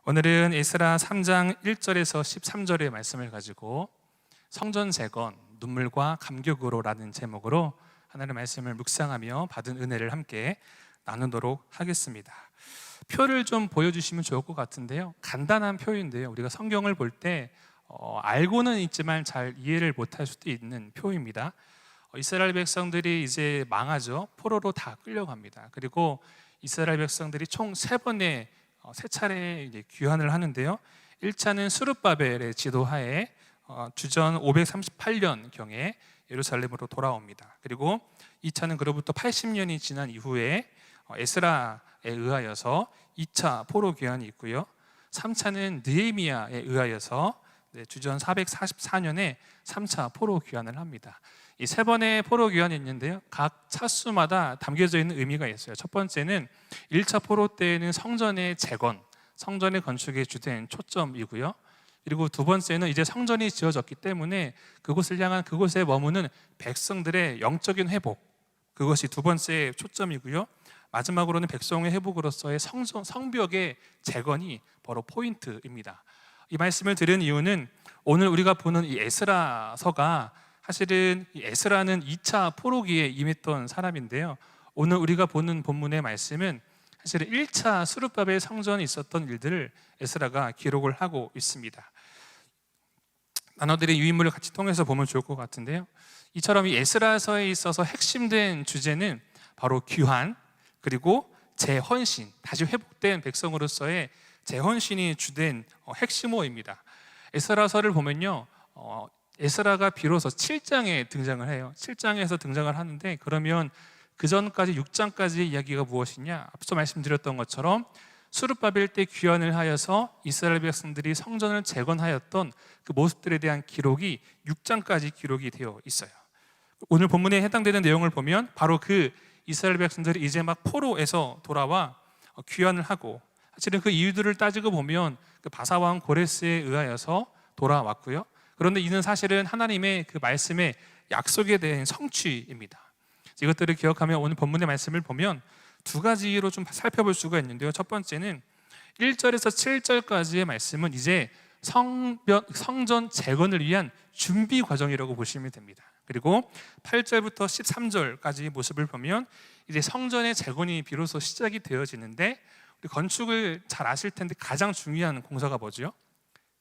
오늘은 에스라 3장 1절에서 13절의 말씀을 가지고 성전 재건, 눈물과 감격으로라는 제목으로 하나님의 말씀을 묵상하며 받은 은혜를 함께 나누도록 하겠습니다. 표를 좀 보여주시면 좋을 것 같은데요, 간단한 표인데요, 우리가 성경을 볼 때 알고는 있지만 잘 이해를 못할 수도 있는 표입니다. 이스라엘 백성들이 이제 망하죠. 포로로 다 끌려갑니다. 그리고 이스라엘 백성들이 총 3번의 세 차례 이제 귀환을 하는데요, 1차는 스룹바벨의 지도하에 주전 538년 경에 예루살렘으로 돌아옵니다. 그리고 2차는 그로부터 80년이 지난 이후에 에스라에 의하여서 2차 포로 귀환이 있고요, 3차는 느헤미야에 의하여서 주전 444년에 3차 포로 귀환을 합니다. 이 3번의 포로 귀환이 있는데요, 각 차수마다 담겨져 있는 의미가 있어요. 첫 번째는 1차 포로 때에는 성전의 재건, 성전의 건축에 주된 초점이고요, 그리고 두 번째는 이제 성전이 지어졌기 때문에 그곳을 향한 그곳에 머무는 백성들의 영적인 회복, 그것이 두 번째 초점이고요, 마지막으로는 백성의 회복으로서의 성벽의 재건이 바로 포인트입니다. 이 말씀을 드린 이유는 오늘 우리가 보는 이 에스라서가 사실은 이 에스라는 2차 포로기에 임했던 사람인데요, 오늘 우리가 보는 본문의 말씀은 사실은 1차 스룹바벨 성전에 있었던 일들을 에스라가 기록을 하고 있습니다. 나눠드린 유인물을 같이 통해서 보면 좋을 것 같은데요, 이처럼 이 에스라서에 있어서 핵심된 주제는 바로 귀환, 그리고 재헌신, 다시 회복된 백성으로서의 재헌신이 주된 핵심어입니다. 에스라서를 보면요, 에스라가 비로소 7장에 등장을 해요. 7장에서 등장을 하는데, 그러면 그 전까지 6장까지의 이야기가 무엇이냐? 앞서 말씀드렸던 것처럼 스룹바벨 때 귀환을 하여서 이스라엘 백성들이 성전을 재건하였던 그 모습들에 대한 기록이 6장까지 기록이 되어 있어요. 오늘 본문에 해당되는 내용을 보면 바로 그 이스라엘 백성들이 이제 막 포로에서 돌아와 귀환을 하고, 사실은 그 이유들을 따지고 보면 그 바사왕 고레스에 의하여서 돌아왔고요, 그런데 이는 사실은 하나님의 그 말씀의 약속에 대한 성취입니다. 이것들을 기억하며 오늘 본문의 말씀을 보면 두 가지로 좀 살펴볼 수가 있는데요, 첫 번째는 1절에서 7절까지의 말씀은 이제 성전 재건을 위한 준비 과정이라고 보시면 됩니다. 그리고 8절부터 13절까지의 모습을 보면 이제 성전의 재건이 비로소 시작이 되어지는데, 우리 건축을 잘 아실 텐데 가장 중요한 공사가 뭐죠?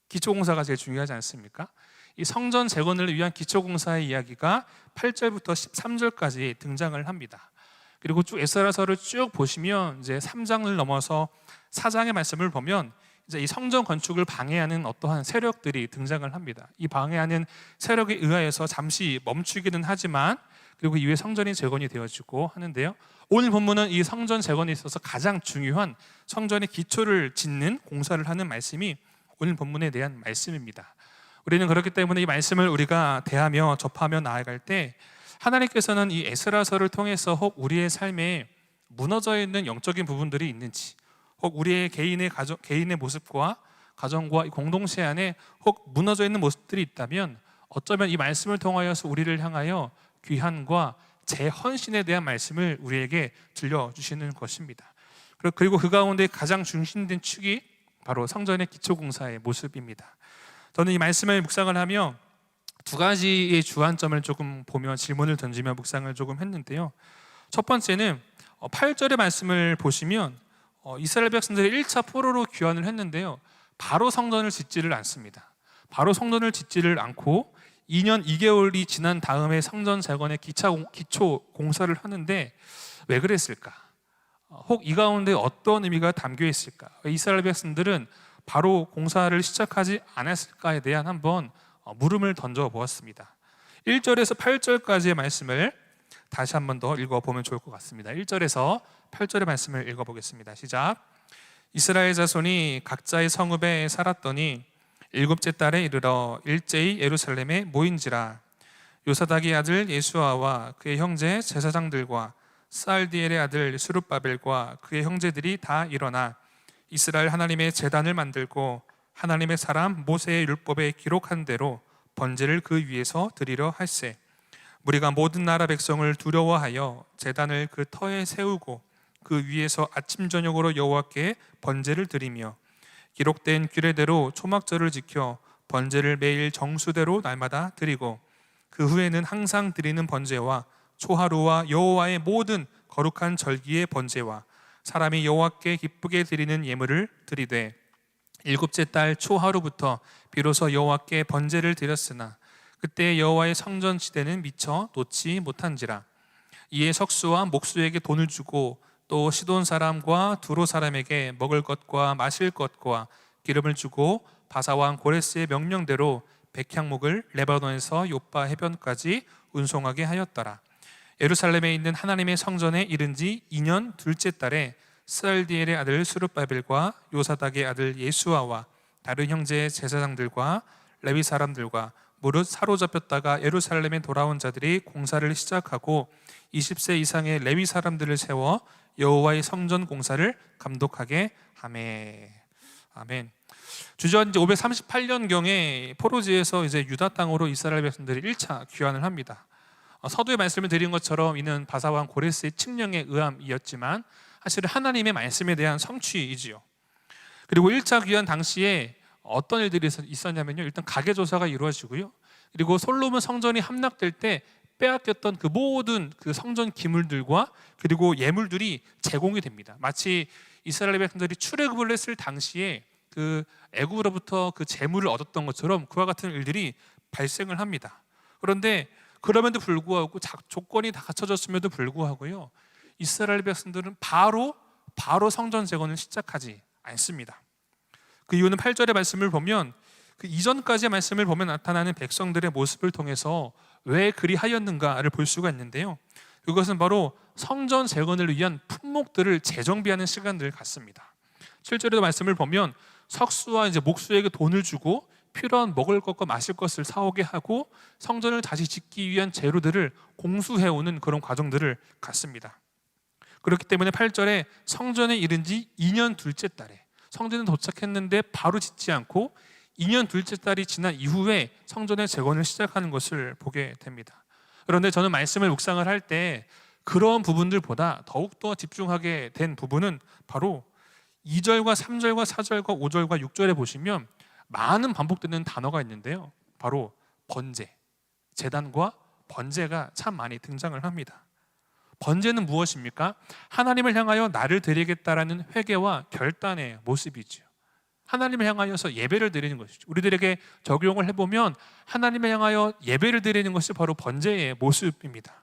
기초공사가 제일 중요하지 않습니까? 이 성전 재건을 위한 기초공사의 이야기가 8절부터 13절까지 등장을 합니다. 그리고 쭉 에스라서를 쭉 보시면 이제 3장을 넘어서 4장의 말씀을 보면 이제 이 성전 건축을 방해하는 어떠한 세력들이 등장을 합니다. 이 방해하는 세력에 의하여서 잠시 멈추기는 하지만 그리고 이후에 성전이 재건이 되어지고 하는데요, 오늘 본문은 이 성전 재건에 있어서 가장 중요한 성전의 기초를 짓는 공사를 하는 말씀이 오늘 본문에 대한 말씀입니다. 우리는 그렇기 때문에 이 말씀을 우리가 대하며 접하며 나아갈 때 하나님께서는 이 에스라서를 통해서 혹 우리의 삶에 무너져 있는 영적인 부분들이 있는지, 혹 우리의 개인의 모습과 가정과 공동체 안에 혹 무너져 있는 모습들이 있다면 어쩌면 이 말씀을 통하여서 우리를 향하여 귀환과 재헌신에 대한 말씀을 우리에게 들려주시는 것입니다. 그리고 그 가운데 가장 중심된 축이 바로 성전의 기초공사의 모습입니다. 저는 이 말씀을 묵상을 하며 두 가지의 주안점을 조금 보며 질문을 던지며 묵상을 조금 했는데요, 첫 번째는 8절의 말씀을 보시면 이스라엘 백성들이 1차 포로로 귀환을 했는데요, 바로 성전을 짓지를 않습니다. 바로 성전을 짓지를 않고 2년 2개월이 지난 다음에 성전 재건의 기초 공사를 하는데 왜 그랬을까? 혹 이 가운데 어떤 의미가 담겨 있을까? 이스라엘 백성들은 바로 공사를 시작하지 않았을까에 대한 한번 물음을 던져 보았습니다. 1절에서 8절까지의 말씀을 다시 한번 더 읽어보면 좋을 것 같습니다. 1절에서 8절의 말씀을 읽어보겠습니다. 시작. 이스라엘 자손이 각자의 성읍에 살았더니 7째 달에 이르러 일제히 예루살렘에 모인지라. 요사닥의 아들 예수아와 그의 형제 제사장들과 스알디엘의 아들 스룹바벨과 그의 형제들이 다 일어나 이스라엘 하나님의 제단을 만들고 하나님의 사람 모세의 율법에 기록한 대로 번제를 그 위에서 드리려 할세. 무리가 모든 나라 백성을 두려워하여 제단을 그 터에 세우고 그 위에서 아침 저녁으로 여호와께 번제를 드리며 기록된 규례대로 초막절을 지켜 번제를 매일 정수대로 날마다 드리고 그 후에는 항상 드리는 번제와 초하루와 여호와의 모든 거룩한 절기의 번제와 사람이 여호와께 기쁘게 드리는 예물을 드리되 일곱째 달 초하루부터 비로소 여호와께 번제를 드렸으나 그때 여호와의 성전 지대는 미처 놓지 못한지라. 이에 석수와 목수에게 돈을 주고 또 시돈 사람과 두로 사람에게 먹을 것과 마실 것과 기름을 주고 바사왕 고레스의 명령대로 백향목을 레바논에서 요빠 해변까지 운송하게 하였더라. 예루살렘에 있는 하나님의 성전에 이른 지 2년 둘째 달에 스알디엘의 아들 스룹바벨과 요사닥의 아들 예수아와 다른 형제의 제사장들과 레위 사람들과 무릇 사로잡혔다가 예루살렘에 돌아온 자들이 공사를 시작하고 20세 이상의 레위 사람들을 세워 여호와의 성전 공사를 감독하게 하매. 아멘. 주전 538년경에 포로지에서 이제 유다 땅으로 이스라엘 백성들이 1차 귀환을 합니다. 서두에 말씀을 드린 것처럼 이는 바사왕 고레스의 칙령에 의함이었지만 사실은 하나님의 말씀에 대한 성취이지요. 그리고 1차 귀환 당시에 어떤 일들이 있었냐면요, 일단 가계조사가 이루어지고요, 그리고 솔로몬 성전이 함락될 때 빼앗겼던 그 모든 그 성전 기물들과 그리고 예물들이 제공이 됩니다. 마치 이스라엘 백성들이 출애굽을 했을 당시에 그 애굽으로부터 그 재물을 얻었던 것처럼 그와 같은 일들이 발생을 합니다. 그런데 그럼에도 불구하고 조건이 다 갖춰졌음에도 불구하고요, 이스라엘 백성들은 바로 성전 재건을 시작하지 않습니다. 그 이유는 8절의 말씀을 보면 그 이전까지의 말씀을 보면 나타나는 백성들의 모습을 통해서 왜 그리하였는가를 볼 수가 있는데요, 그것은 바로 성전 재건을 위한 품목들을 재정비하는 시간들 같습니다. 7절의 말씀을 보면 석수와 이제 목수에게 돈을 주고 필요한 먹을 것과 마실 것을 사오게 하고 성전을 다시 짓기 위한 재료들을 공수해오는 그런 과정들을 갖습니다. 그렇기 때문에 8절에 성전에 이른 지 2년 둘째 달에 성전에 도착했는데 바로 짓지 않고 2년 둘째 달이 지난 이후에 성전의 재건을 시작하는 것을 보게 됩니다. 그런데 저는 말씀을 묵상을 할 때 그런 부분들보다 더욱더 집중하게 된 부분은 바로 2절과 3절과 4절과 5절과 6절에 보시면 많은 반복되는 단어가 있는데요, 바로 번제, 제단과 번제가 참 많이 등장을 합니다. 번제는 무엇입니까? 하나님을 향하여 나를 드리겠다라는 회개와 결단의 모습이죠. 하나님을 향하여서 예배를 드리는 것이죠. 우리들에게 적용을 해보면 하나님을 향하여 예배를 드리는 것이 바로 번제의 모습입니다.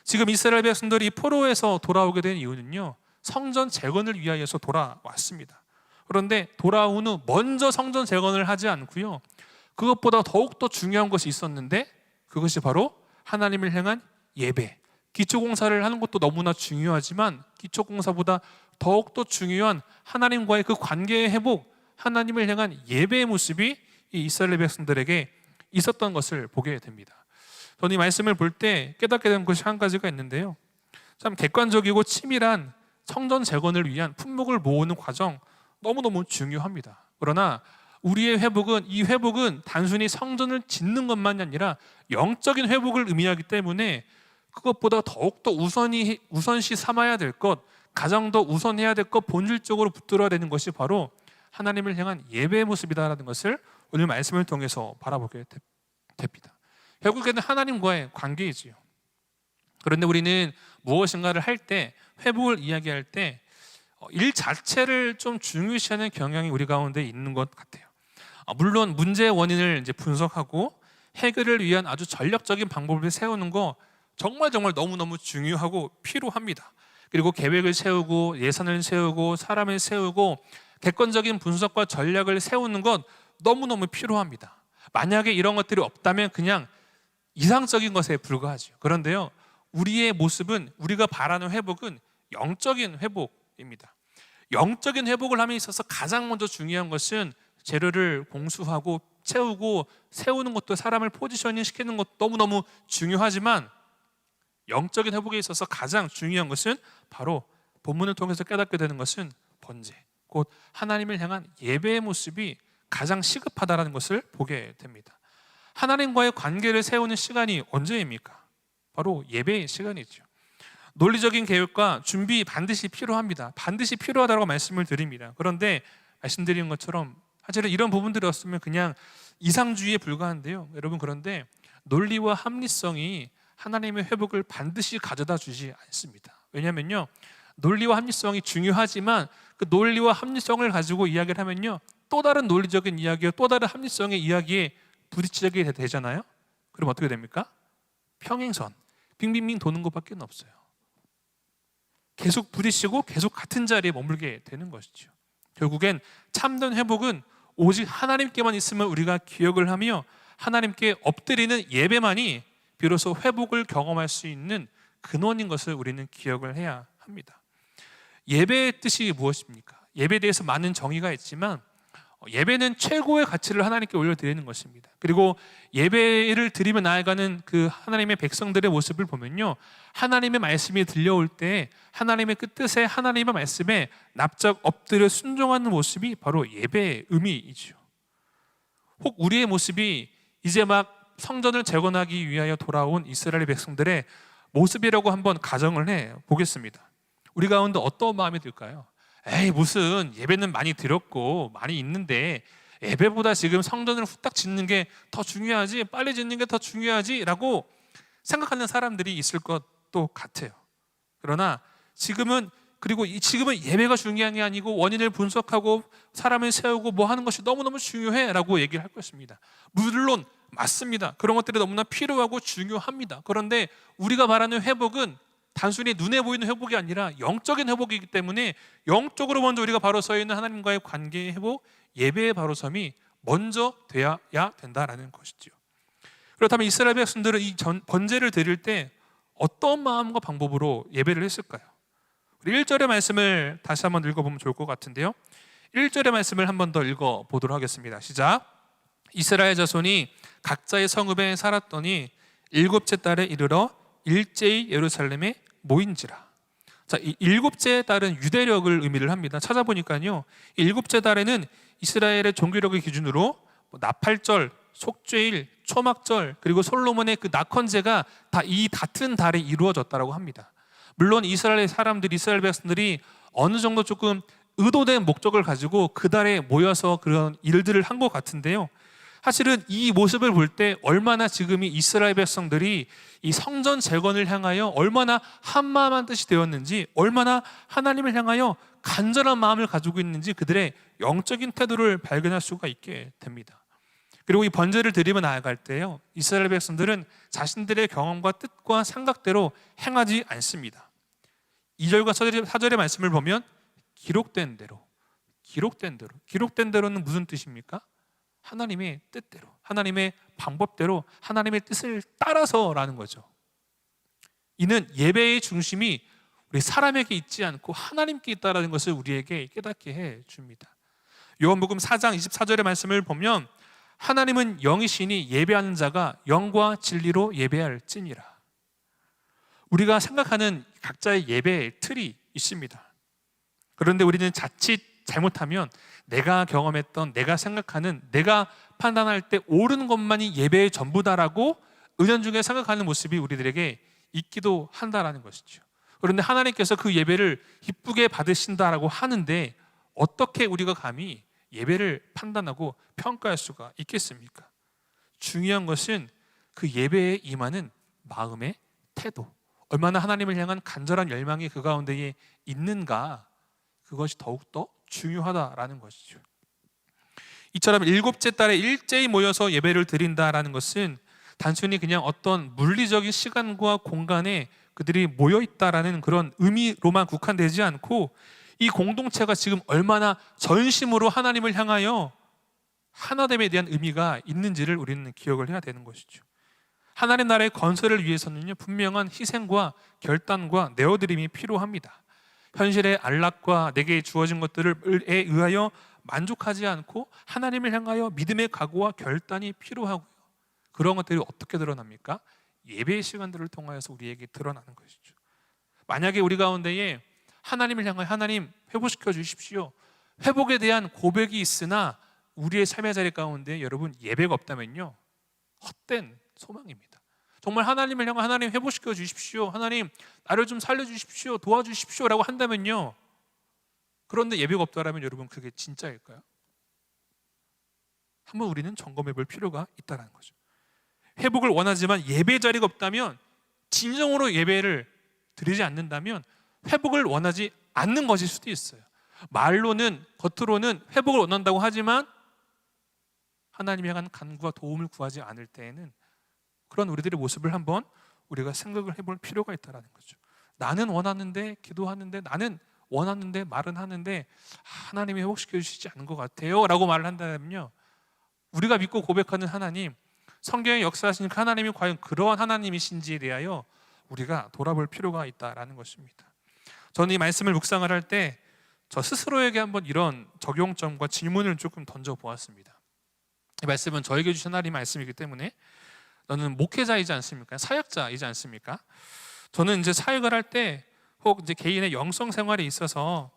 지금 이스라엘 백성들이 포로에서 돌아오게 된 이유는요, 성전 재건을 위하여서 돌아왔습니다. 그런데 돌아온 후 먼저 성전 재건을 하지 않고요, 그것보다 더욱더 중요한 것이 있었는데 그것이 바로 하나님을 향한 예배, 기초공사를 하는 것도 너무나 중요하지만 기초공사보다 더욱더 중요한 하나님과의 그 관계의 회복, 하나님을 향한 예배의 모습이 이 이스라엘 백성들에게 있었던 것을 보게 됩니다. 저는 이 말씀을 볼 때 깨닫게 된 것이 한 가지가 있는데요, 참 객관적이고 치밀한 성전 재건을 위한 품목을 모으는 과정 너무너무 중요합니다. 그러나 우리의 회복은, 이 회복은 단순히 성전을 짓는 것만이 아니라 영적인 회복을 의미하기 때문에 그것보다 더욱더 우선시 삼아야 될 것, 가장 더 우선해야 될 것, 본질적으로 붙들어야 되는 것이 바로 하나님을 향한 예배의 모습이다라는 것을 오늘 말씀을 통해서 바라보게 됩니다. 결국에는 하나님과의 관계이지요. 그런데 우리는 무엇인가를 할 때, 회복을 이야기할 때 일 자체를 좀 중요시하는 경향이 우리 가운데 있는 것 같아요. 물론 문제의 원인을 이제 분석하고 해결을 위한 아주 전략적인 방법을 세우는 거 정말 너무너무 중요하고 필요합니다. 그리고 계획을 세우고 예산을 세우고 사람을 세우고 객관적인 분석과 전략을 세우는 건 너무너무 필요합니다. 만약에 이런 것들이 없다면 그냥 이상적인 것에 불과하죠. 그런데요, 우리의 모습은, 우리가 바라는 회복은 영적인 회복입니다. 영적인 회복을 함에 있어서 가장 먼저 중요한 것은 재료를 공수하고 채우고 세우는 것도, 사람을 포지셔닝 시키는 것도 너무너무 중요하지만 영적인 회복에 있어서 가장 중요한 것은 바로 본문을 통해서 깨닫게 되는 것은 번제, 곧 하나님을 향한 예배의 모습이 가장 시급하다는 것을 보게 됩니다. 하나님과의 관계를 세우는 시간이 언제입니까? 바로 예배의 시간이죠. 논리적인 계획과 준비 반드시 필요합니다. 반드시 필요하다고 말씀을 드립니다. 그런데 말씀드린 것처럼 사실은 이런 부분들이었으면 그냥 이상주의에 불과한데요. 여러분, 그런데 논리와 합리성이 하나님의 회복을 반드시 가져다 주지 않습니다. 왜냐하면요, 논리와 합리성이 중요하지만 그 논리와 합리성을 가지고 이야기를 하면요, 또 다른 논리적인 이야기와 또 다른 합리성의 이야기에 부딪히게 되잖아요. 그럼 어떻게 됩니까? 평행선, 빙빙빙 도는 것밖에 없어요. 계속 부딪히고 계속 같은 자리에 머물게 되는 것이죠. 결국엔 참된 회복은 오직 하나님께만 있으면 우리가 기억을 하며 하나님께 엎드리는 예배만이 비로소 회복을 경험할 수 있는 근원인 것을 우리는 기억을 해야 합니다. 예배의 뜻이 무엇입니까? 예배에 대해서 많은 정의가 있지만 예배는 최고의 가치를 하나님께 올려드리는 것입니다. 그리고 예배를 드리며 나아가는 그 하나님의 백성들의 모습을 보면요, 하나님의 말씀이 들려올 때 하나님의 그 뜻에, 하나님의 말씀에 납작 엎드려 순종하는 모습이 바로 예배의 의미이죠. 혹 우리의 모습이 이제 막 성전을 재건하기 위하여 돌아온 이스라엘 백성들의 모습이라고 한번 가정을 해 보겠습니다. 우리 가운데 어떤 마음이 들까요? 에이, 무슨 예배는 많이 드렸고 많이 있는데 예배보다 지금 성전을 후딱 짓는 게 더 중요하지, 빨리 짓는 게 더 중요하지 라고 생각하는 사람들이 있을 것도 같아요. 그러나 지금은 예배가 중요한 게 아니고 원인을 분석하고 사람을 세우고 뭐 하는 것이 너무너무 중요해 라고 얘기를 할 것입니다. 물론 맞습니다. 그런 것들이 너무나 필요하고 중요합니다. 그런데 우리가 말하는 회복은 단순히 눈에 보이는 회복이 아니라 영적인 회복이기 때문에 영적으로 먼저 우리가 바로 서 있는 하나님과의 관계의 회복, 예배의 바로 섬이 먼저 되어야 된다라는 것이죠. 그렇다면 이스라엘 백성들은 이 번제를 드릴 때 어떤 마음과 방법으로 예배를 했을까요? 우리 1절의 말씀을 다시 한번 읽어보면 좋을 것 같은데요. 1절의 말씀을 한 번 더 읽어보도록 하겠습니다. 시작. 이스라엘 자손이 각자의 성읍에 살았더니 일곱째 달에 이르러 일제히 예루살렘에 모인지라. 자, 이 일곱째 달은 유대력을 의미를 합니다. 찾아보니까요, 일곱째 달에는 이스라엘의 종교력의 기준으로 나팔절, 속죄일, 초막절, 그리고 솔로몬의 그 낙헌제가 다 이 같은 달에 이루어졌다고 합니다. 물론 이스라엘 사람들이, 이스라엘 백성들이 어느 정도 조금 의도된 목적을 가지고 그 달에 모여서 그런 일들을 한 것 같은데요, 사실은 이 모습을 볼 때 얼마나 지금 이 이스라엘 백성들이 이 성전 재건을 향하여 얼마나 한마음 한뜻이 되었는지, 얼마나 하나님을 향하여 간절한 마음을 가지고 있는지 그들의 영적인 태도를 발견할 수가 있게 됩니다. 그리고 이 번제를 드리며 나아갈 때요, 이스라엘 백성들은 자신들의 경험과 뜻과 생각대로 행하지 않습니다. 2절과 4절의 말씀을 보면 기록된 대로는 무슨 뜻입니까? 하나님의 뜻대로, 하나님의 방법대로, 하나님의 뜻을 따라서라는 거죠. 이는 예배의 중심이 우리 사람에게 있지 않고 하나님께 있다는 것을 우리에게 깨닫게 해줍니다. 요한복음 4장 24절의 말씀을 보면 하나님은 영이시니 예배하는 자가 영과 진리로 예배할지니라. 우리가 생각하는 각자의 예배의 틀이 있습니다. 그런데 우리는 자칫 잘못하면 내가 경험했던, 내가 생각하는, 내가 판단할 때 옳은 것만이 예배의 전부다라고 은연중에 생각하는 모습이 우리들에게 있기도 한다라는 것이죠. 그런데 하나님께서 그 예배를 기쁘게 받으신다라고 하는데 어떻게 우리가 감히 예배를 판단하고 평가할 수가 있겠습니까? 중요한 것은 그 예배에 임하는 마음의 태도, 얼마나 하나님을 향한 간절한 열망이 그 가운데에 있는가, 그것이 더욱더 중요하다라는 것이죠. 이처럼 일곱째 달에 일제히 모여서 예배를 드린다라는 것은 단순히 그냥 어떤 물리적인 시간과 공간에 그들이 모여 있다라는 그런 의미로만 국한되지 않고 이 공동체가 지금 얼마나 전심으로 하나님을 향하여 하나됨에 대한 의미가 있는지를 우리는 기억을 해야 되는 것이죠. 하나님 나라의 건설을 위해서는요, 분명한 희생과 결단과 내어드림이 필요합니다. 현실의 안락과 내게 주어진 것들에 의하여 만족하지 않고 하나님을 향하여 믿음의 각오와 결단이 필요하고요. 그런 것들이 어떻게 드러납니까? 예배의 시간들을 통하여서 우리에게 드러나는 것이죠. 만약에 우리 가운데에 하나님을 향하여 하나님 회복시켜 주십시오, 회복에 대한 고백이 있으나 우리의 삶의 자리 가운데 여러분 예배가 없다면요, 헛된 소망입니다. 정말 하나님을 향해 하나님 회복시켜 주십시오, 하나님 나를 좀 살려주십시오, 도와주십시오 라고 한다면요, 그런데 예배가 없다라면 여러분 그게 진짜일까요? 한번 우리는 점검해 볼 필요가 있다는 거죠. 회복을 원하지만 예배 자리가 없다면, 진정으로 예배를 드리지 않는다면 회복을 원하지 않는 것일 수도 있어요. 말로는, 겉으로는 회복을 원한다고 하지만 하나님에 향한 간구와 도움을 구하지 않을 때에는 그런 우리들의 모습을 한번 우리가 생각을 해볼 필요가 있다는 거죠. 나는 원하는데, 기도하는데, 나는 원하는데, 말은 하는데 하나님이 회복시켜 주시지 않은 것 같아요 라고 말을 한다면요, 우리가 믿고 고백하는 하나님, 성경에 역사하시는 하나님이 과연 그러한 하나님이신지에 대하여 우리가 돌아볼 필요가 있다라는 것입니다. 저는 이 말씀을 묵상을 할 때 저 스스로에게 한번 이런 적용점과 질문을 조금 던져보았습니다. 이 말씀은 저에게 주신 하나님의 말씀이기 때문에, 저는 목회자이지 않습니까? 사역자이지 않습니까? 저는 이제 사역을 할 때, 혹 이제 개인의 영성 생활에 있어서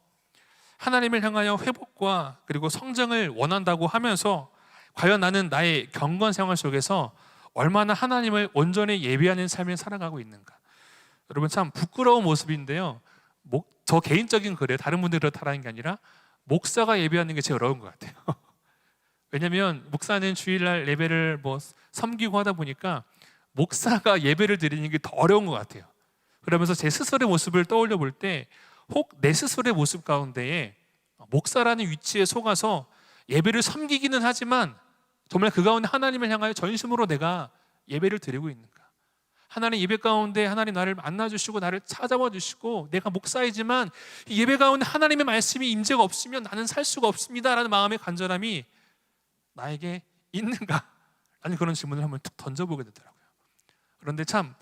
하나님을 향하여 회복과 그리고 성장을 원한다고 하면서 과연 나는 나의 경건 생활 속에서 얼마나 하나님을 온전히 예배하는 삶을 살아가고 있는가? 여러분, 참 부끄러운 모습인데요, 저 개인적인 그래요. 다른 분들이 그렇다는 게 아니라 목사가 예배하는 게 제일 어려운 것 같아요. 왜냐하면 목사는 주일날 예배를 섬기고 하다 보니까 목사가 예배를 드리는 게 더 어려운 것 같아요. 그러면서 제 스스로의 모습을 떠올려 볼 때, 혹 내 스스로의 모습 가운데에 목사라는 위치에 속아서 예배를 섬기기는 하지만 정말 그 가운데 하나님을 향하여 전심으로 내가 예배를 드리고 있는가? 하나님 예배 가운데 하나님 나를 만나주시고 나를 찾아와 주시고, 내가 목사이지만 이 예배 가운데 하나님의 말씀이 임재가 없으면 나는 살 수가 없습니다 라는 마음의 간절함이 나에게 있는가? 라는 그런 질문을 한번 툭 던져보게 되더라고요. 그런데 참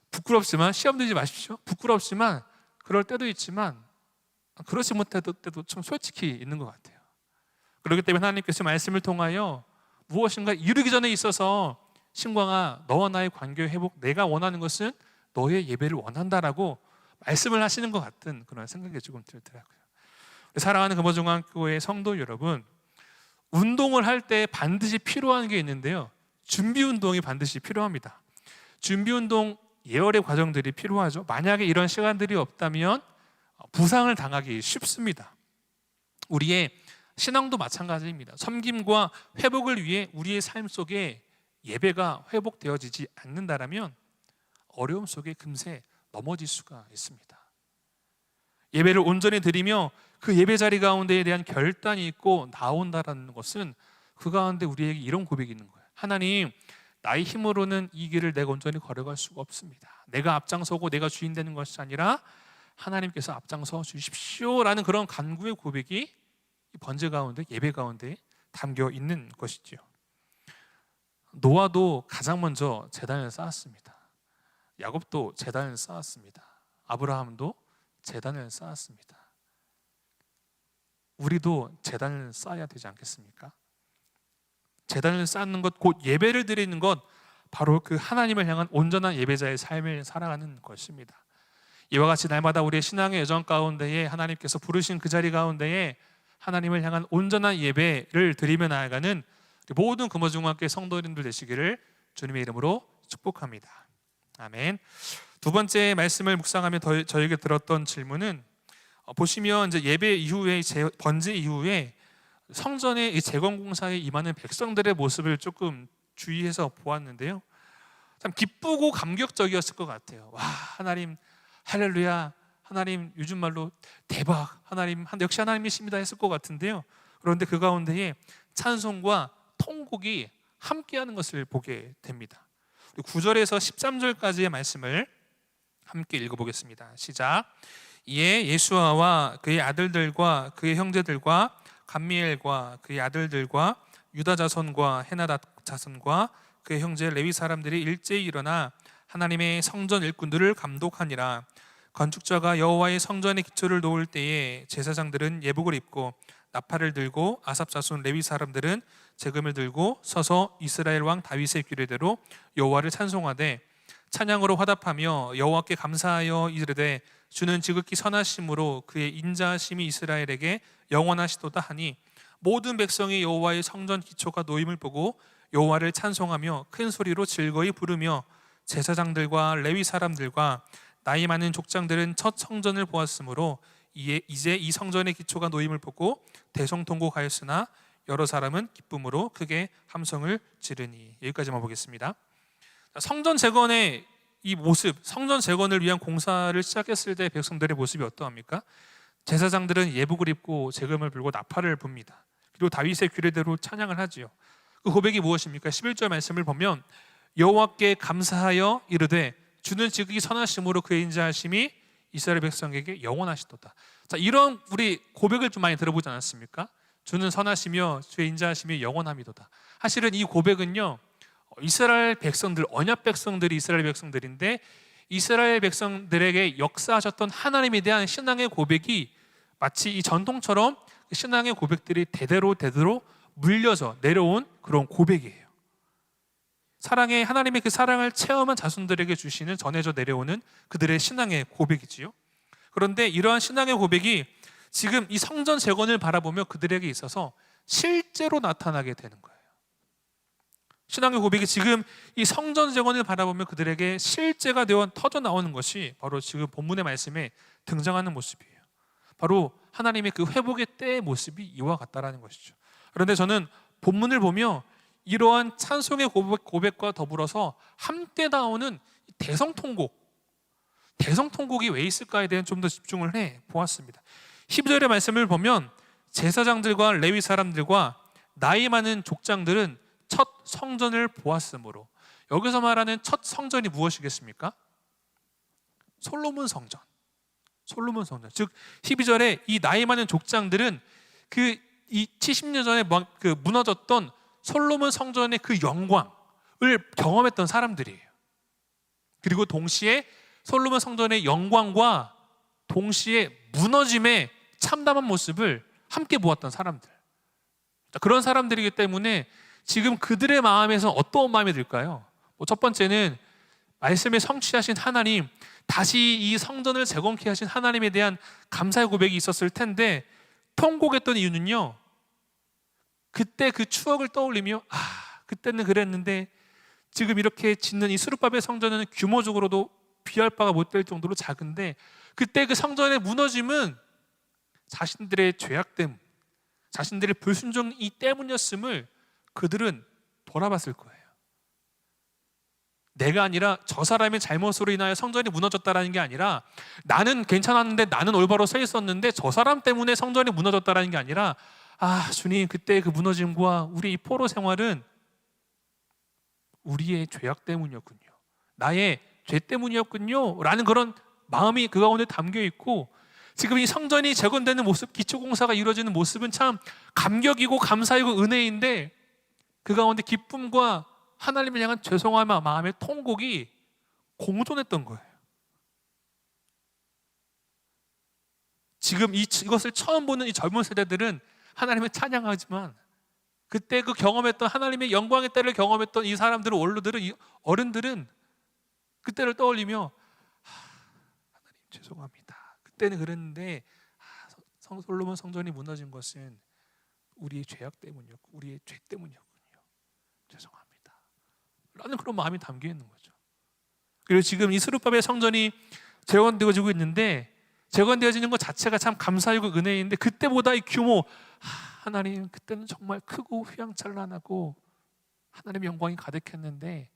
부끄럽지만, 시험 들지 마십시오. 부끄럽지만 그럴 때도 있지만 그렇지 못할 때도 좀 솔직히 있는 것 같아요. 그렇기 때문에 하나님께서 말씀을 통하여 무엇인가 이루기 전에 있어서, 신광아, 너와 나의 관계의 회복, 내가 원하는 것은 너의 예배를 원한다라고 말씀을 하시는 것 같은 그런 생각이 조금 들더라고요. 사랑하는 금호중앙교회 성도 여러분, 운동을 할 때 반드시 필요한 게 있는데요, 준비 운동이 반드시 필요합니다. 준비 운동, 예열의 과정들이 필요하죠. 만약에 이런 시간들이 없다면 부상을 당하기 쉽습니다. 우리의 신앙도 마찬가지입니다. 섬김과 회복을 위해 우리의 삶 속에 예배가 회복되어지지 않는다라면 어려움 속에 금세 넘어질 수가 있습니다. 예배를 온전히 드리며 그 예배 자리 가운데에 대한 결단이 있고 나온다라는 것은, 그 가운데 우리에게 이런 고백이 있는 거예요. 하나님, 나의 힘으로는 이 길을 내가 온전히 걸어갈 수가 없습니다. 내가 앞장서고 내가 주인 되는 것이 아니라 하나님께서 앞장서 주십시오 라는 그런 간구의 고백이 이 번제 가운데, 예배 가운데 담겨 있는 것이죠. 노아도 가장 먼저 제단을 쌓았습니다. 야곱도 제단을 쌓았습니다. 아브라함도 제단을 쌓았습니다. 우리도 제단을 쌓아야 되지 않겠습니까? 제단을 쌓는 것, 곧 예배를 드리는 것, 바로 그 하나님을 향한 온전한 예배자의 삶을 살아가는 것입니다. 이와 같이 날마다 우리의 신앙의 여정 가운데에 하나님께서 부르신 그 자리 가운데에 하나님을 향한 온전한 예배를 드리며 나아가는 모든 금호중학교 성도님들 되시기를 주님의 이름으로 축복합니다. 아멘. 두 번째 말씀을 묵상하며 저에게 들었던 질문은, 보시면 이제 예배 이후에, 번제 이후에 성전의 이 재건공사에 임하는 백성들의 모습을 조금 주의해서 보았는데요, 참 기쁘고 감격적이었을 것 같아요. 와, 하나님 할렐루야, 하나님 요즘 말로 대박, 하나님 역시 하나님이십니다 했을 것 같은데요, 그런데 그 가운데에 찬송과 통곡이 함께하는 것을 보게 됩니다. 9절에서 13절까지의 말씀을 함께 읽어보겠습니다. 시작. 이에 예수아와 그의 아들들과 그의 형제들과 감미엘과 그의 아들들과 유다 자손과 헤나다 자손과 그의 형제 레위 사람들이 일제히 일어나 하나님의 성전 일꾼들을 감독하니라. 건축자가 여호와의 성전의 기초를 놓을 때에 제사장들은 예복을 입고 나팔을 들고 아삽 자손 레위 사람들은 재금을 들고 서서 이스라엘 왕 다윗의 규례대로 여호와를 찬송하되 찬양으로 화답하며 여호와께 감사하여 이르되 주는 지극히 선하심으로 그의 인자하심이 이스라엘에게 영원하시도다 하니, 모든 백성이 여호와의 성전 기초가 놓임을 보고 여호와를 찬송하며 큰 소리로 즐거이 부르며, 제사장들과 레위 사람들과 나이 많은 족장들은 첫 성전을 보았으므로 이제 이 성전의 기초가 놓임을 보고 대성통곡하였으나 여러 사람은 기쁨으로 크게 함성을 지르니. 여기까지만 보겠습니다. 성전 재건의 이 모습, 성전 재건을 위한 공사를 시작했을 때 백성들의 모습이 어떠합니까? 제사장들은 예복을 입고 제금을 불고 나팔을 붑니다. 그리고 다윗의 규례대로 찬양을 하지요. 그 고백이 무엇입니까? 11절 말씀을 보면 여호와께 감사하여 이르되 주는 지극히 선하심으로 그의 인자하심이 이스라엘 백성에게 영원하시도다. 자, 이런 우리 고백을 좀 많이 들어보지 않았습니까? 주는 선하시며 주의 인자하심이 영원함이도다. 사실은 이 고백은요, 이스라엘 백성들, 언약 백성들이 이스라엘 백성들인데 이스라엘 백성들에게 역사하셨던 하나님에 대한 신앙의 고백이 마치 이 전통처럼 신앙의 고백들이 대대로 물려서 내려온 그런 고백이에요. 하나님의 그 사랑을 체험한 자손들에게 주시는, 전해져 내려오는 그들의 신앙의 고백이지요. 그런데 이러한 신앙의 고백이 지금 이 성전 재건을 바라보며 그들에게 있어서 실제로 나타나게 되는 거예요. 신앙의 고백이 지금 이 성전 재건을 바라보며 그들에게 실제가 되어 터져 나오는 것이 바로 지금 본문의 말씀에 등장하는 모습이에요. 바로 하나님의 그 회복의 때의 모습이 이와 같다라는 것이죠. 그런데 저는 본문을 보며 이러한 찬송의 고백과 더불어서 함께 나오는 대성통곡이 왜 있을까에 대한 좀 더 집중을 해 보았습니다. 12절의 말씀을 보면 제사장들과 레위 사람들과 나이 많은 족장들은 첫 성전을 보았으므로, 여기서 말하는 첫 성전이 무엇이겠습니까? 솔로몬 성전. 즉 12절에 이 나이 많은 족장들은 이 70년 전에 무너졌던 솔로몬 성전의 그 영광을 경험했던 사람들이에요. 그리고 동시에 솔로몬 성전의 영광과 동시에 무너짐의 참담한 모습을 함께 보았던 사람들. 그런 사람들이기 때문에 지금 그들의 마음에서 어떤 마음이 들까요? 첫 번째는 말씀에 성취하신 하나님, 다시 이 성전을 재건케 하신 하나님에 대한 감사의 고백이 있었을 텐데, 통곡했던 이유는요, 그때 그 추억을 떠올리며 그때는 그랬는데 지금 이렇게 짓는 이 스룹바벨 성전은 규모적으로도 비할 바가 못 될 정도로 작은데 그때 그 성전의 무너짐은 자신들의 죄악 때문, 자신들의 불순종이 때문이었음을 그들은 돌아봤을 거예요. 내가 아니라 저 사람의 잘못으로 인하여 성전이 무너졌다라는 게 아니라, 나는 괜찮았는데, 나는 올바로 서 있었는데 저 사람 때문에 성전이 무너졌다라는 게 아니라, 주님, 그때 그 무너짐과 우리 이 포로 생활은 우리의 죄악 때문이었군요, 나의 죄 때문이었군요 라는 그런 마음이 그 가운데 담겨 있고, 지금 이 성전이 재건되는 모습, 기초공사가 이루어지는 모습은 참 감격이고 감사이고 은혜인데, 그 가운데 기쁨과 하나님을 향한 죄송함과 마음의 통곡이 공존했던 거예요. 지금 이것을 처음 보는 이 젊은 세대들은 하나님을 찬양하지만, 그때 그 경험했던 하나님의 영광의 때를 경험했던 이 사람들은, 어른들은 그때를 떠올리며 하나님 죄송합니다, 그때는 그랬는데 솔로몬 성전이 무너진 것은 우리의 죄악 때문이었고 우리의 죄 때문이었군요, 죄송합니다 라는 그런 마음이 담겨 있는 거죠. 그리고 지금 이 스룹바벨 성전이 재건되어지고 있는데, 재건되어지는 것 자체가 참 감사이고 은혜인데, 그때보다 이 규모, 하나님 그때는 정말 크고 휘황찬란하고 하나님의 영광이 가득했는데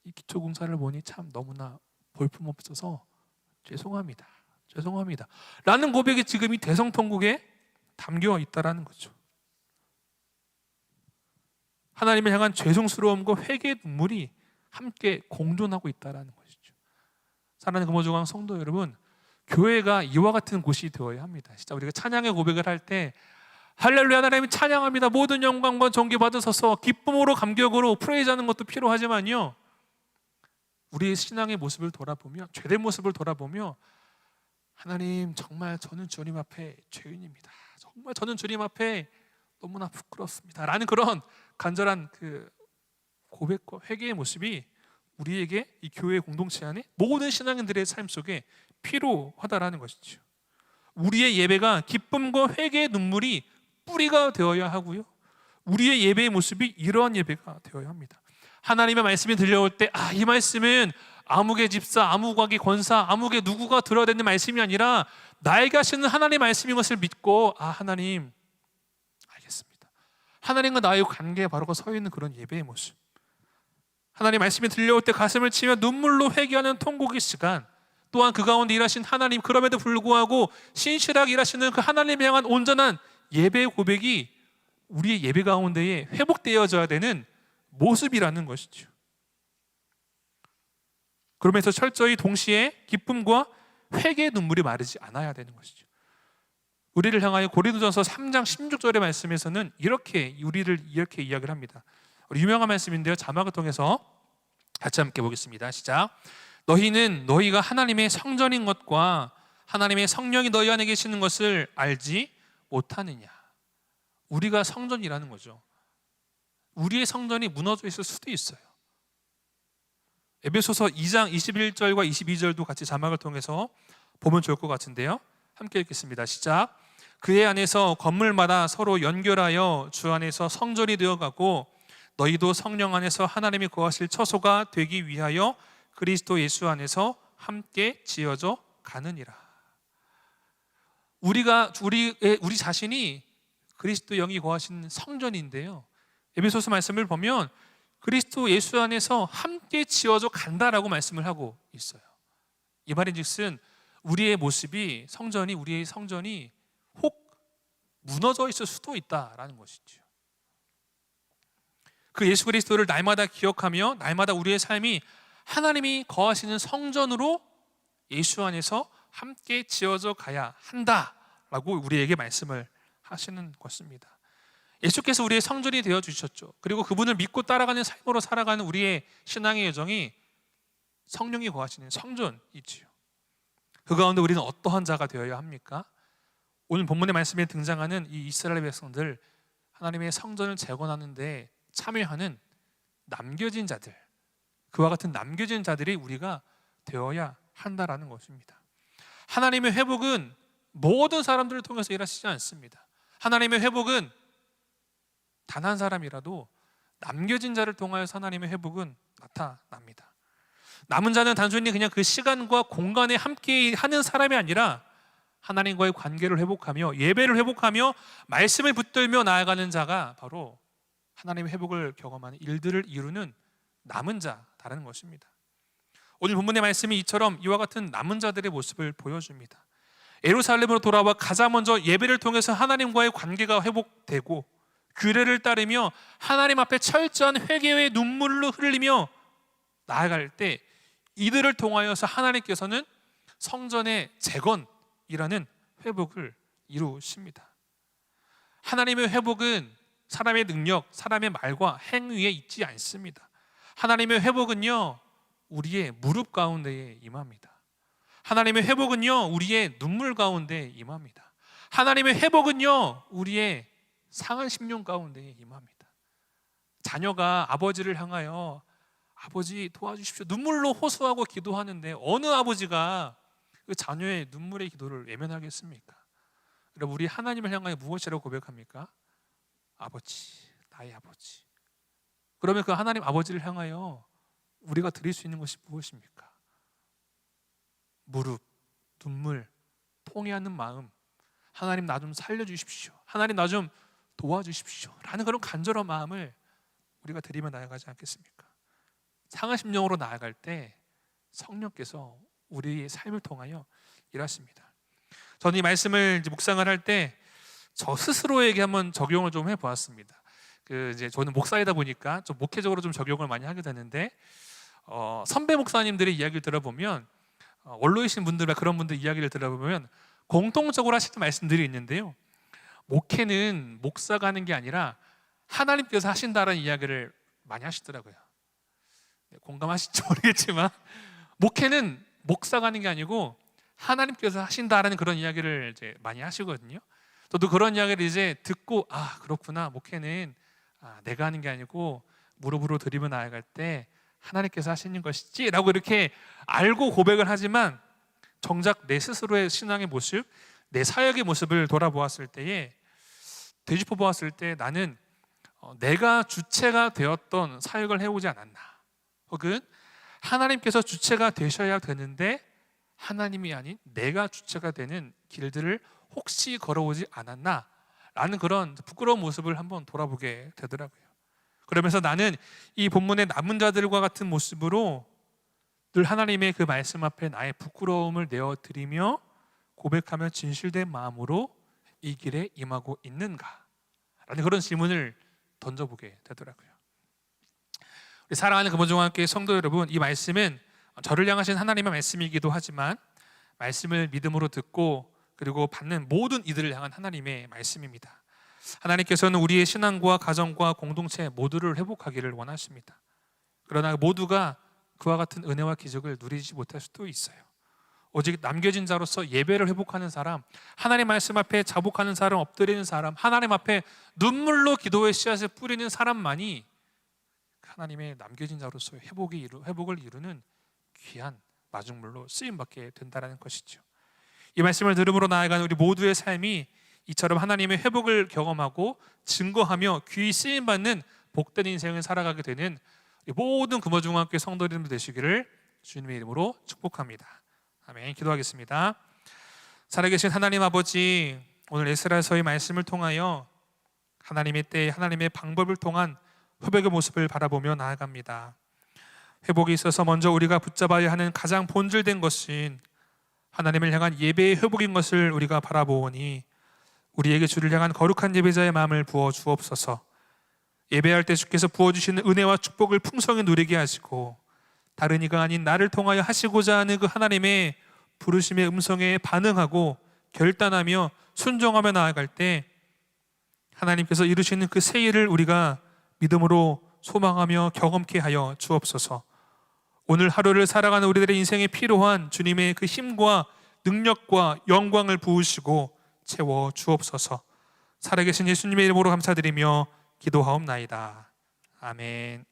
이 기초공사를 보니 참 너무나 볼품없어서 죄송합니다 라는 고백이 지금 이 대성통곡에 담겨 있다라는 거죠. 하나님을 향한 죄송스러움과 회개의 눈물이 함께 공존하고 있다는 것이죠. 사랑하는 금호조강 성도 여러분, 교회가 이와 같은 곳이 되어야 합니다. 진짜 우리가 찬양의 고백을 할 때 할렐루야 하나님 찬양합니다, 모든 영광과 존귀 받으소서, 기쁨으로 감격으로 프레이즈하는 것도 필요하지만요, 우리의 신앙의 모습을 돌아보며, 죄된 모습을 돌아보며, 하나님 정말 저는 주님 앞에 죄인입니다, 정말 저는 주님 앞에 너무나 부끄럽습니다 라는 그런 간절한 그 고백과 회개의 모습이 우리에게 이 교회 공동체 안에 모든 신앙인들의 삶 속에 필요하다라는 것이죠. 우리의 예배가 기쁨과 회개의 눈물이 뿌리가 되어야 하고요, 우리의 예배의 모습이 이러한 예배가 되어야 합니다. 하나님의 말씀이 들려올 때 이 말씀은 아무개 집사, 아무각의 권사, 아무개 누구가 들어야 되는 말씀이 아니라 나에게 하시는 하나님 말씀인 것을 믿고 하나님 알겠습니다. 하나님과 나의 관계에 바로 서 있는 그런 예배의 모습. 하나님 말씀이 들려올 때 가슴을 치며 눈물로 회개하는 통곡의 시간, 또한 그 가운데 일하신 하나님, 그럼에도 불구하고 신실하게 일하시는 그 하나님을 향한 온전한 예배의 고백이 우리의 예배 가운데에 회복되어져야 되는 모습이라는 것이죠. 그러면서 철저히 동시에 기쁨과 회개의 눈물이 마르지 않아야 되는 것이죠. 우리를 향하여 고린도전서 3장 16절의 말씀에서는 우리를 이렇게 이야기를 합니다. 우리 유명한 말씀인데요, 자막을 통해서 같이 함께 보겠습니다. 시작. 너희는 너희가 하나님의 성전인 것과 하나님의 성령이 너희 안에 계시는 것을 알지 못하느냐. 우리가 성전이라는 거죠. 우리의 성전이 무너져 있을 수도 있어요. 에베소서 2장 21절과 22절도 같이 자막을 통해서 보면 좋을 것 같은데요, 함께 읽겠습니다. 시작. 그의 안에서 건물마다 서로 연결하여 주 안에서 성전이 되어가고 너희도 성령 안에서 하나님이 거하실 처소가 되기 위하여 그리스도 예수 안에서 함께 지어져 가느니라. 우리 자신이 그리스도 영이 거하신 성전인데요, 에베소서 말씀을 보면 그리스도 예수 안에서 함께 지어져 간다라고 말씀을 하고 있어요. 이 말인즉슨 우리의 성전이 혹 무너져 있을 수도 있다라는 것이죠. 그 예수 그리스도를 날마다 기억하며 날마다 우리의 삶이 하나님이 거하시는 성전으로 예수 안에서 함께 지어져 가야 한다라고 우리에게 말씀을 하시는 것입니다. 예수께서 우리의 성전이 되어주셨죠. 그리고 그분을 믿고 따라가는 삶으로 살아가는 우리의 신앙의 여정이 성령이 거하시는 성전이지요. 그 가운데 우리는 어떠한 자가 되어야 합니까? 오늘 본문의 말씀에 등장하는 이 이스라엘 백성들, 하나님의 성전을 재건하는 데 참여하는 남겨진 자들, 그와 같은 남겨진 자들이 우리가 되어야 한다라는 것입니다. 하나님의 회복은 모든 사람들을 통해서 일하시지 않습니다. 하나님의 회복은 단 한 사람이라도 남겨진 자를 통하여서 하나님의 회복은 나타납니다. 남은 자는 단순히 그냥 그 시간과 공간에 함께 하는 사람이 아니라 하나님과의 관계를 회복하며 예배를 회복하며 말씀을 붙들며 나아가는 자가 바로 하나님의 회복을 경험하는 일들을 이루는 남은 자다라는 것입니다. 오늘 본문의 말씀이 이와 같은 남은 자들의 모습을 보여줍니다. 예루살렘으로 돌아와 가장 먼저 예배를 통해서 하나님과의 관계가 회복되고 규례를 따르며 하나님 앞에 철저한 회개의 눈물로 흘리며 나아갈 때 이들을 통하여서 하나님께서는 성전의 재건이라는 회복을 이루십니다. 하나님의 회복은 사람의 능력, 사람의 말과 행위에 있지 않습니다. 하나님의 회복은요, 우리의 무릎 가운데에 임합니다. 하나님의 회복은요, 우리의 눈물 가운데에 임합니다. 하나님의 회복은요, 우리의 상한 심령 가운데에 임합니다. 자녀가 아버지를 향하여 아버지 도와주십시오, 눈물로 호소하고 기도하는데 어느 아버지가 그 자녀의 눈물의 기도를 외면하겠습니까? 여러분, 우리 하나님을 향하여 무엇이라고 고백합니까? 아버지, 나의 아버지. 그러면 그 하나님 아버지를 향하여 우리가 드릴 수 있는 것이 무엇입니까? 무릎, 눈물, 통회하는 마음, 하나님 나 좀 살려주십시오, 하나님 나 좀 도와주십시오 라는 그런 간절한 마음을 우리가 드리며 나아가지 않겠습니까? 상한 심령으로 나아갈 때 성령께서 우리의 삶을 통하여 일하십니다. 저는 이 말씀을 묵상을 할 때 저 스스로에게 한번 적용을 좀 해보았습니다. 저는 목사이다 보니까 좀 목회적으로 좀 적용을 많이 하게 되는데, 선배 목사님들의 이야기를 들어보면, 원로이신 분들과 그런 분들 이야기를 들어보면 공통적으로 하시는 말씀들이 있는데요, 목회는 목사가 하는 게 아니라 하나님께서 하신다는 이야기를 많이 하시더라고요. 공감하실지 모르겠지만 목회는 목사가 하는 게 아니고 하나님께서 하신다라는 그런 이야기를 이제 많이 하시거든요. 저도 그런 이야기를 듣고 그렇구나, 목회는 내가 하는 게 아니고 무릎으로 들이며 나아갈 때 하나님께서 하시는 것이지 라고 이렇게 알고 고백을 하지만, 정작 내 스스로의 신앙의 모습, 내 사역의 모습을 돌아보았을 때에, 되짚어 보았을 때 나는 내가 주체가 되었던 사역을 해오지 않았나, 혹은 하나님께서 주체가 되셔야 되는데 하나님이 아닌 내가 주체가 되는 길들을 혹시 걸어오지 않았나? 라는 그런 부끄러운 모습을 한번 돌아보게 되더라고요. 그러면서 나는 이 본문의 남은 자들과 같은 모습으로 늘 하나님의 그 말씀 앞에 나의 부끄러움을 내어드리며 고백하며 진실된 마음으로 이 길에 임하고 있는가? 라는 그런 질문을 던져보게 되더라고요. 우리 사랑하는 금호중학교의 성도 여러분, 이 말씀은 저를 향하신 하나님의 말씀이기도 하지만 말씀을 믿음으로 듣고 그리고 받는 모든 이들을 향한 하나님의 말씀입니다. 하나님께서는 우리의 신앙과 가정과 공동체 모두를 회복하기를 원하십니다. 그러나 모두가 그와 같은 은혜와 기적을 누리지 못할 수도 있어요. 오직 남겨진 자로서 예배를 회복하는 사람, 하나님 말씀 앞에 자복하는 사람, 엎드리는 사람, 하나님 앞에 눈물로 기도의 씨앗을 뿌리는 사람만이 하나님의 남겨진 자로서 회복을 이루는 귀한 마중물로 쓰임받게 된다는 것이죠. 이 말씀을 들음으로 나아가는 우리 모두의 삶이 이처럼 하나님의 회복을 경험하고 증거하며 귀히 쓰임받는 복된 인생을 살아가게 되는 모든 금호중학교 성도님들 되시기를 주님의 이름으로 축복합니다. 아멘. 기도하겠습니다. 살아계신 하나님 아버지, 오늘 에스라서의 말씀을 통하여 하나님의 때, 하나님의 방법을 통한 회복의 모습을 바라보며 나아갑니다. 회복에 있어서 먼저 우리가 붙잡아야 하는 가장 본질된 것은 하나님을 향한 예배의 회복인 것을 우리가 바라보오니 우리에게 주를 향한 거룩한 예배자의 마음을 부어 주옵소서. 예배할 때 주께서 부어주시는 은혜와 축복을 풍성히 누리게 하시고 다른 이가 아닌 나를 통하여 하시고자 하는 그 하나님의 부르심의 음성에 반응하고 결단하며 순종하며 나아갈 때 하나님께서 이루시는 그 새 일을 우리가 믿음으로 소망하며 경험케 하여 주옵소서. 오늘 하루를 살아가는 우리들의 인생에 필요한 주님의 그 힘과 능력과 영광을 부으시고 채워 주옵소서. 살아계신 예수님의 이름으로 감사드리며 기도하옵나이다. 아멘.